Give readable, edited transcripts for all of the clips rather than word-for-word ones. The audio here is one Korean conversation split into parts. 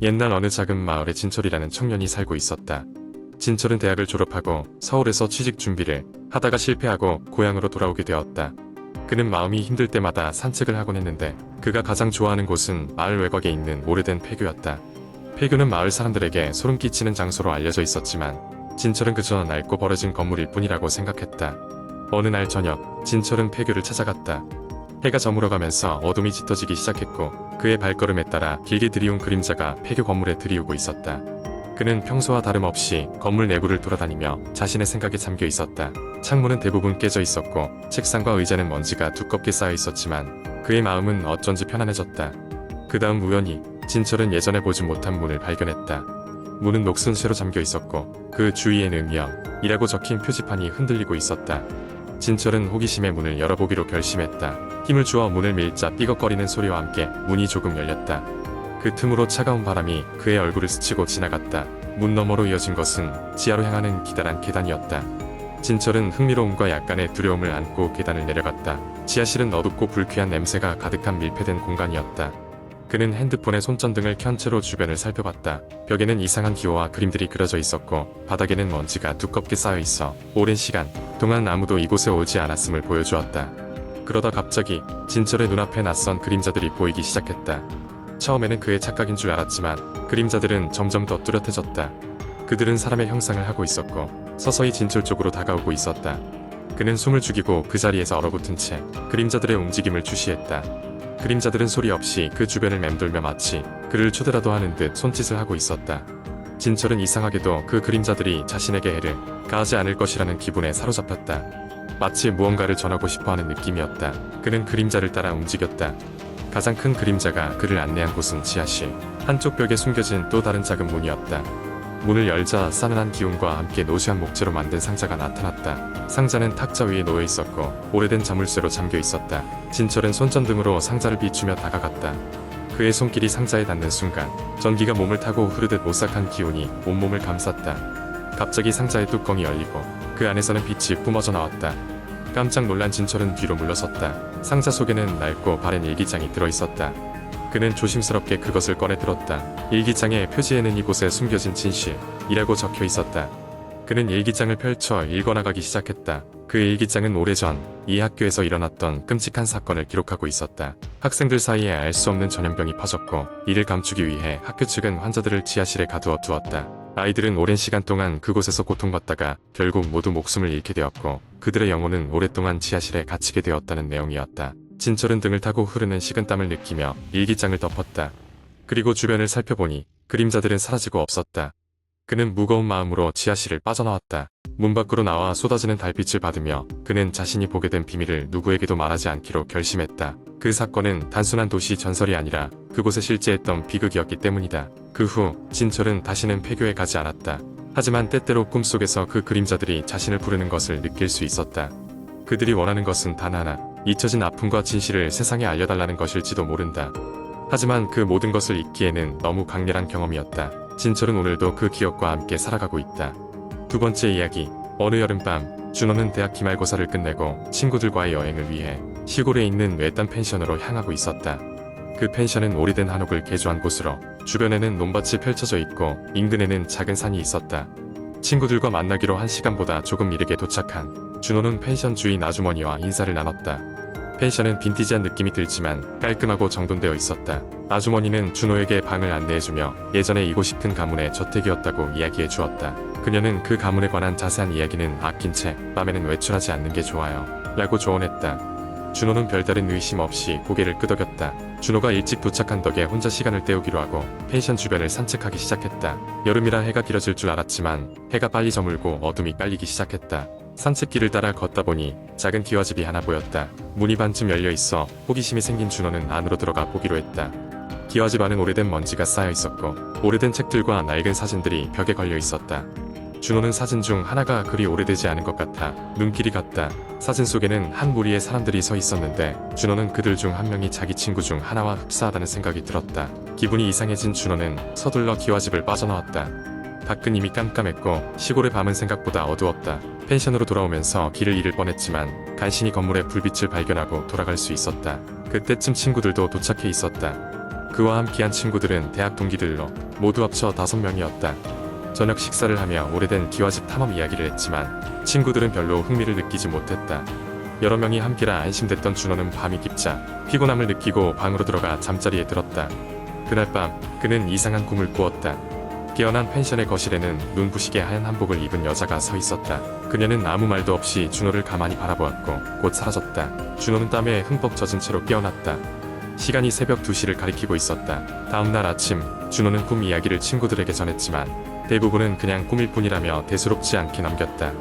옛날 어느 작은 마을에 진철이라는 청년이 살고 있었다. 진철은 대학을 졸업하고 서울에서 취직 준비를 하다가 실패하고 고향으로 돌아오게 되었다. 그는 마음이 힘들 때마다 산책을 하곤 했는데 그가 가장 좋아하는 곳은 마을 외곽에 있는 오래된 폐교였다. 폐교는 마을 사람들에게 소름 끼치는 장소로 알려져 있었지만 진철은 그저 낡고 버려진 건물일 뿐이라고 생각했다. 어느 날 저녁, 진철은 폐교를 찾아갔다. 해가 저물어가면서 어둠이 짙어지기 시작했고 그의 발걸음에 따라 길게 들이운 그림자가 폐교 건물에 들이우고 있었다. 그는 평소와 다름없이 건물 내부를 돌아다니며 자신의 생각에 잠겨 있었다. 창문은 대부분 깨져 있었고 책상과 의자는 먼지가 두껍게 쌓여 있었지만 그의 마음은 어쩐지 편안해졌다. 그 다음 우연히 진철은 예전에 보지 못한 문을 발견했다. 문은 녹슨 쇠로 잠겨 있었고 그 주위에는 이라고 적힌 표지판이 흔들리고 있었다. 진철은 호기심에 문을 열어보기로 결심했다. 힘을 주어 문을 밀자 삐걱거리는 소리와 함께 문이 조금 열렸다. 그 틈으로 차가운 바람이 그의 얼굴을 스치고 지나갔다. 문 너머로 이어진 것은 지하로 향하는 기다란 계단이었다. 진철은 흥미로움과 약간의 두려움을 안고 계단을 내려갔다. 지하실은 어둡고 불쾌한 냄새가 가득한 밀폐된 공간이었다. 그는 핸드폰에 손전등을 켠 채로 주변을 살펴봤다. 벽에는 이상한 기호와 그림들이 그려져 있었고 바닥에는 먼지가 두껍게 쌓여 있어 오랜 시간 동안 아무도 이곳에 오지 않았음을 보여주었다. 그러다 갑자기 진철의 눈앞에 낯선 그림자들이 보이기 시작했다. 처음에는 그의 착각인 줄 알았지만 그림자들은 점점 더 뚜렷해졌다. 그들은 사람의 형상을 하고 있었고 서서히 진철 쪽으로 다가오고 있었다. 그는 숨을 죽이고 그 자리에서 얼어붙은 채 그림자들의 움직임을 주시했다. 그림자들은 소리 없이 그 주변을 맴돌며 마치 그를 초대라도 하는 듯 손짓을 하고 있었다. 진철은 이상하게도 그 그림자들이 자신에게 해를 가하지 않을 것이라는 기분에 사로잡혔다. 마치 무언가를 전하고 싶어하는 느낌이었다. 그는 그림자를 따라 움직였다. 가장 큰 그림자가 그를 안내한 곳은 지하실. 한쪽 벽에 숨겨진 또 다른 작은 문이었다. 문을 열자 싸늘한 기운과 함께 노쇠한 목재로 만든 상자가 나타났다. 상자는 탁자 위에 놓여 있었고 오래된 자물쇠로 잠겨 있었다. 진철은 손전등으로 상자를 비추며 다가갔다. 그의 손길이 상자에 닿는 순간 전기가 몸을 타고 흐르듯 오싹한 기운이 온몸을 감쌌다. 갑자기 상자의 뚜껑이 열리고 그 안에서는 빛이 뿜어져 나왔다. 깜짝 놀란 진철은 뒤로 물러섰다. 상자 속에는 낡고 바랜 일기장이 들어있었다. 그는 조심스럽게 그것을 꺼내 들었다. 일기장의 표지에는 이곳에 숨겨진 진실이라고 적혀 있었다. 그는 일기장을 펼쳐 읽어나가기 시작했다. 그 일기장은 오래전 이 학교에서 일어났던 끔찍한 사건을 기록하고 있었다. 학생들 사이에 알 수 없는 전염병이 퍼졌고 이를 감추기 위해 학교 측은 환자들을 지하실에 가두어 두었다. 아이들은 오랜 시간 동안 그곳에서 고통받다가 결국 모두 목숨을 잃게 되었고 그들의 영혼은 오랫동안 지하실에 갇히게 되었다는 내용이었다. 진철은 등을 타고 흐르는 식은땀을 느끼며 일기장을 덮었다. 그리고 주변을 살펴보니 그림자들은 사라지고 없었다. 그는 무거운 마음으로 지하실을 빠져나왔다. 문 밖으로 나와 쏟아지는 달빛을 받으며 그는 자신이 보게 된 비밀을 누구에게도 말하지 않기로 결심했다. 그 사건은 단순한 도시 전설이 아니라 그곳에 실제했던 비극이었기 때문이다. 그 후 진철은 다시는 폐교에 가지 않았다. 하지만 때때로 꿈속에서 그 그림자들이 자신을 부르는 것을 느낄 수 있었다. 그들이 원하는 것은 단 하나, 잊혀진 아픔과 진실을 세상에 알려달라는 것일지도 모른다. 하지만 그 모든 것을 잊기에는 너무 강렬한 경험이었다. 진철은 오늘도 그 기억과 함께 살아가고 있다. 두 번째 이야기. 어느 여름밤, 준호는 대학 기말고사를 끝내고 친구들과의 여행을 위해 시골에 있는 외딴 펜션으로 향하고 있었다. 그 펜션은 오래된 한옥을 개조한 곳으로 주변에는 논밭이 펼쳐져 있고 인근에는 작은 산이 있었다. 친구들과 만나기로 한 시간보다 조금 이르게 도착한 준호는 펜션 주인 아주머니와 인사를 나눴다. 펜션은 빈티지한 느낌이 들지만 깔끔하고 정돈되어 있었다. 아주머니는 준호에게 방을 안내해주며 예전에 이곳이 큰 가문의 저택이었다고 이야기해 주었다. 그녀는 그 가문에 관한 자세한 이야기는 아낀 채 밤에는 외출하지 않는 게 좋아요 라고 조언했다. 준호는 별다른 의심 없이 고개를 끄덕였다. 준호가 일찍 도착한 덕에 혼자 시간을 때우기로 하고 펜션 주변을 산책하기 시작했다. 여름이라 해가 길어질 줄 알았지만 해가 빨리 저물고 어둠이 깔리기 시작했다. 산책길을 따라 걷다 보니 작은 기와집이 하나 보였다. 문이 반쯤 열려 있어 호기심이 생긴 준호는 안으로 들어가 보기로 했다. 기와집 안은 오래된 먼지가 쌓여 있었고 오래된 책들과 낡은 사진들이 벽에 걸려 있었다. 준호는 사진 중 하나가 그리 오래되지 않은 것 같아 눈길이 갔다. 사진 속에는 한 무리의 사람들이 서 있었는데 준호는 그들 중 한 명이 자기 친구 중 하나와 흡사하다는 생각이 들었다. 기분이 이상해진 준호는 서둘러 기와집을 빠져나왔다. 밖은 이미 깜깜했고 시골의 밤은 생각보다 어두웠다. 펜션으로 돌아오면서 길을 잃을 뻔했지만 간신히 건물의 불빛을 발견하고 돌아갈 수 있었다. 그때쯤 친구들도 도착해 있었다. 그와 함께한 친구들은 대학 동기들로 모두 합쳐 5명이었다. 저녁 식사를 하며 오래된 기와집 탐험 이야기를 했지만 친구들은 별로 흥미를 느끼지 못했다. 여러 명이 함께라 안심됐던 준호는 밤이 깊자 피곤함을 느끼고 방으로 들어가 잠자리에 들었다. 그날 밤 그는 이상한 꿈을 꾸었다. 깨어난 펜션의 거실에는 눈부시게 하얀 한복을 입은 여자가 서 있었다. 그녀는 아무 말도 없이 준호를 가만히 바라보았고 곧 사라졌다. 준호는 땀에 흠뻑 젖은 채로 깨어났다. 시간이 새벽 2시를 가리키고 있었다. 다음날 아침 준호는 꿈 이야기를 친구들에게 전했지만 대부분은 그냥 꿈일 뿐이라며 대수롭지 않게 넘겼다.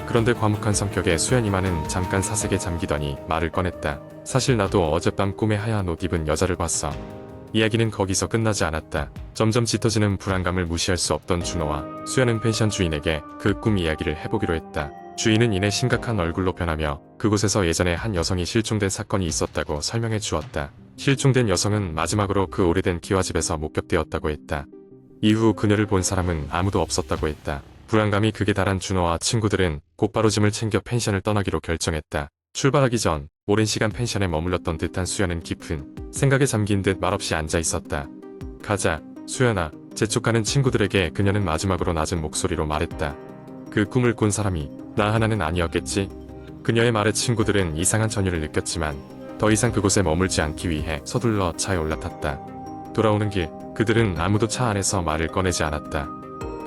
그런데 과묵한 성격의 수연이만은 잠깐 사색에 잠기더니 말을 꺼냈다. 사실 나도 어젯밤 꿈에 하얀 옷 입은 여자를 봤어. 이야기는 거기서 끝나지 않았다. 점점 짙어지는 불안감을 무시할 수 없던 준호와 수연은 펜션 주인에게 그 꿈 이야기를 해보기로 했다. 주인은 이내 심각한 얼굴로 변하며 그곳에서 예전에 한 여성이 실종된 사건이 있었다고 설명해 주었다. 실종된 여성은 마지막으로 그 오래된 기와집에서 목격되었다고 했다. 이후 그녀를 본 사람은 아무도 없었다고 했다. 불안감이 극에 달한 준호와 친구들은 곧바로 짐을 챙겨 펜션을 떠나기로 결정했다. 출발하기 전 오랜 시간 펜션에 머물렀던 듯한 수연은 깊은 생각에 잠긴 듯 말없이 앉아 있었다. 가자, 수연아. 재촉하는 친구들에게 그녀는 마지막으로 낮은 목소리로 말했다. 그 꿈을 꾼 사람이 나 하나는 아니었겠지? 그녀의 말에 친구들은 이상한 전율을 느꼈지만 더 이상 그곳에 머물지 않기 위해 서둘러 차에 올라탔다. 돌아오는 길 그들은 아무도 차 안에서 말을 꺼내지 않았다.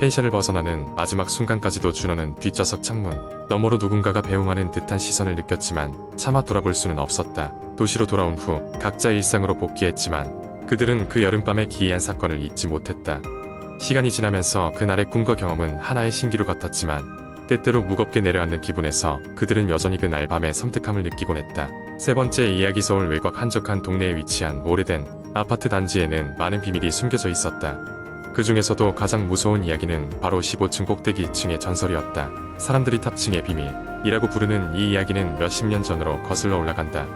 펜션을 벗어나는 마지막 순간까지도 준호는 뒷좌석 창문 너머로 누군가가 배웅하는 듯한 시선을 느꼈지만 차마 돌아볼 수는 없었다. 도시로 돌아온 후 각자 일상으로 복귀했지만 그들은 그 여름밤의 기이한 사건을 잊지 못했다. 시간이 지나면서 그날의 꿈과 경험은 하나의 신기루 같았지만 때때로 무겁게 내려앉는 기분에서 그들은 여전히 그날 밤의 섬뜩함을 느끼곤 했다. 세 번째 이야기. 서울 외곽 한적한 동네에 위치한 오래된 아파트 단지에는 많은 비밀이 숨겨져 있었다. 그 중에서도 가장 무서운 이야기는 바로 15층 꼭대기 2층의 전설이었다. 사람들이 탑층의 비밀이라고 부르는 이 이야기는 몇십 년 전으로 거슬러 올라간다.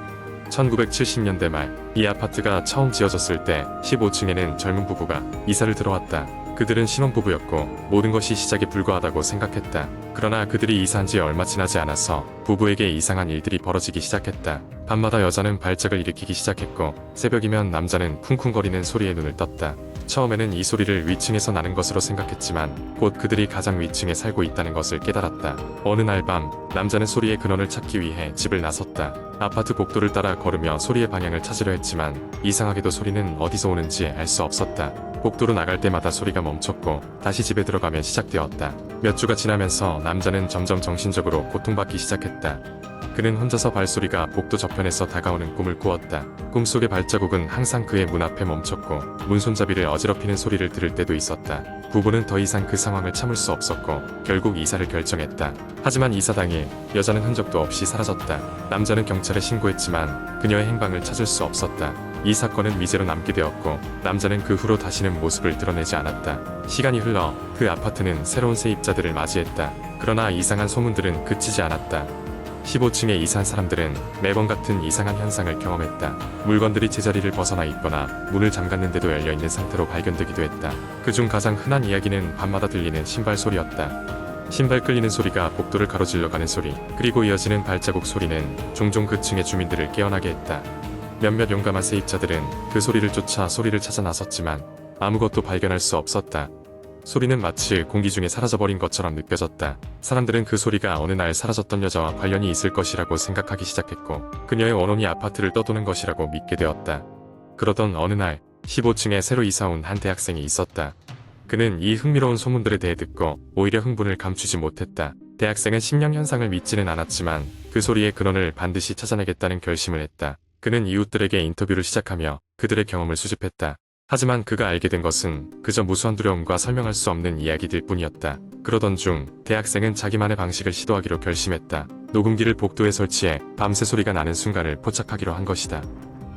1970년대 말 이 아파트가 처음 지어졌을 때 15층에는 젊은 부부가 이사를 들어왔다. 그들은 신혼부부였고 모든 것이 시작에 불과하다고 생각했다. 그러나 그들이 이사한 지 얼마 지나지 않아서 부부에게 이상한 일들이 벌어지기 시작했다. 밤마다 여자는 발작을 일으키기 시작했고 새벽이면 남자는 쿵쿵거리는 소리에 눈을 떴다. 처음에는 이 소리를 위층에서 나는 것으로 생각했지만 곧 그들이 가장 위층에 살고 있다는 것을 깨달았다. 어느 날 밤 남자는 소리의 근원을 찾기 위해 집을 나섰다. 아파트 복도를 따라 걸으며 소리의 방향을 찾으려 했지만 이상하게도 소리는 어디서 오는지 알 수 없었다. 복도로 나갈 때마다 소리가 멈췄고 다시 집에 들어가면 시작되었다. 몇 주가 지나면서 남자는 점점 정신적으로 고통받기 시작했다. 그는 혼자서 발소리가 복도 저편에서 다가오는 꿈을 꾸었다. 꿈속의 발자국은 항상 그의 문 앞에 멈췄고 문손잡이를 어지럽히는 소리를 들을 때도 있었다. 부부는 더 이상 그 상황을 참을 수 없었고 결국 이사를 결정했다. 하지만 이사 당일 여자는 흔적도 없이 사라졌다. 남자는 경찰에 신고했지만 그녀의 행방을 찾을 수 없었다. 이 사건은 미제로 남게 되었고 남자는 그 후로 다시는 모습을 드러내지 않았다. 시간이 흘러 그 아파트는 새로운 세입자들을 맞이했다. 그러나 이상한 소문들은 그치지 않았다. 15층에 이사한 사람들은 매번 같은 이상한 현상을 경험했다. 물건들이 제자리를 벗어나 있거나 문을 잠갔는데도 열려있는 상태로 발견되기도 했다. 그중 가장 흔한 이야기는 밤마다 들리는 신발 소리였다. 신발 끌리는 소리가 복도를 가로질러 가는 소리, 그리고 이어지는 발자국 소리는 종종 그 층의 주민들을 깨어나게 했다. 몇몇 용감한 세입자들은 그 소리를 쫓아 소리를 찾아 나섰지만 아무것도 발견할 수 없었다. 소리는 마치 공기 중에 사라져버린 것처럼 느껴졌다. 사람들은 그 소리가 어느 날 사라졌던 여자와 관련이 있을 것이라고 생각하기 시작했고 그녀의 원혼이 아파트를 떠도는 것이라고 믿게 되었다. 그러던 어느 날 15층에 새로 이사온 한 대학생이 있었다. 그는 이 흥미로운 소문들에 대해 듣고 오히려 흥분을 감추지 못했다. 대학생은 심령 현상을 믿지는 않았지만 그 소리의 근원을 반드시 찾아내겠다는 결심을 했다. 그는 이웃들에게 인터뷰를 시작하며 그들의 경험을 수집했다. 하지만 그가 알게 된 것은 그저 무수한 두려움과 설명할 수 없는 이야기들 뿐이었다. 그러던 중 대학생은 자기만의 방식을 시도하기로 결심했다. 녹음기를 복도에 설치해 밤새 소리가 나는 순간을 포착하기로 한 것이다.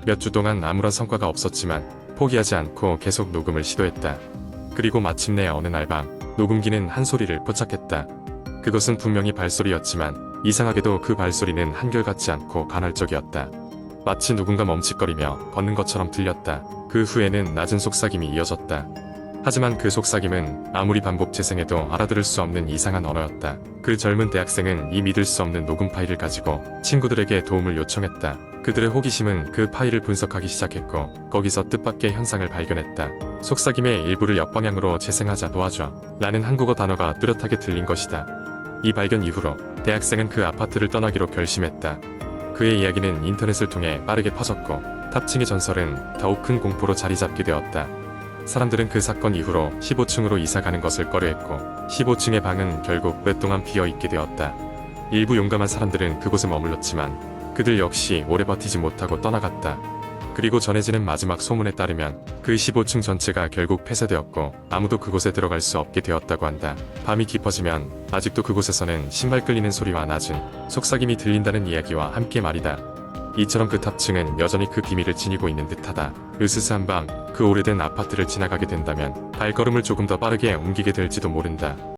몇 주 동안 아무런 성과가 없었지만 포기하지 않고 계속 녹음을 시도했다. 그리고 마침내 어느 날 밤 녹음기는 한 소리를 포착했다. 그것은 분명히 발소리였지만 이상하게도 그 발소리는 한결같지 않고 간헐적이었다. 마치 누군가 멈칫거리며 걷는 것처럼 들렸다. 그 후에는 낮은 속삭임이 이어졌다. 하지만 그 속삭임은 아무리 반복 재생해도 알아들을 수 없는 이상한 언어였다. 그 젊은 대학생은 이 믿을 수 없는 녹음 파일을 가지고 친구들에게 도움을 요청했다. 그들의 호기심은 그 파일을 분석하기 시작했고 거기서 뜻밖의 현상을 발견했다. 속삭임의 일부를 역방향으로 재생하자 도와줘 라는 한국어 단어가 뚜렷하게 들린 것이다. 이 발견 이후로 대학생은 그 아파트를 떠나기로 결심했다. 그의 이야기는 인터넷을 통해 빠르게 퍼졌고 탑층의 전설은 더욱 큰 공포로 자리 잡게 되었다. 사람들은 그 사건 이후로 15층으로 이사 가는 것을 꺼려했고 15층의 방은 결국 오랫동안 비어 있게 되었다. 일부 용감한 사람들은 그곳에 머물렀지만 그들 역시 오래 버티지 못하고 떠나갔다. 그리고 전해지는 마지막 소문에 따르면 그 15층 전체가 결국 폐쇄되었고 아무도 그곳에 들어갈 수 없게 되었다고 한다. 밤이 깊어지면 아직도 그곳에서는 신발 끌리는 소리와 낮은 속삭임이 들린다는 이야기와 함께 말이다. 이처럼 그 탑층은 여전히 그 비밀을 지니고 있는 듯하다. 으스스한 밤, 그 오래된 아파트를 지나가게 된다면 발걸음을 조금 더 빠르게 옮기게 될지도 모른다.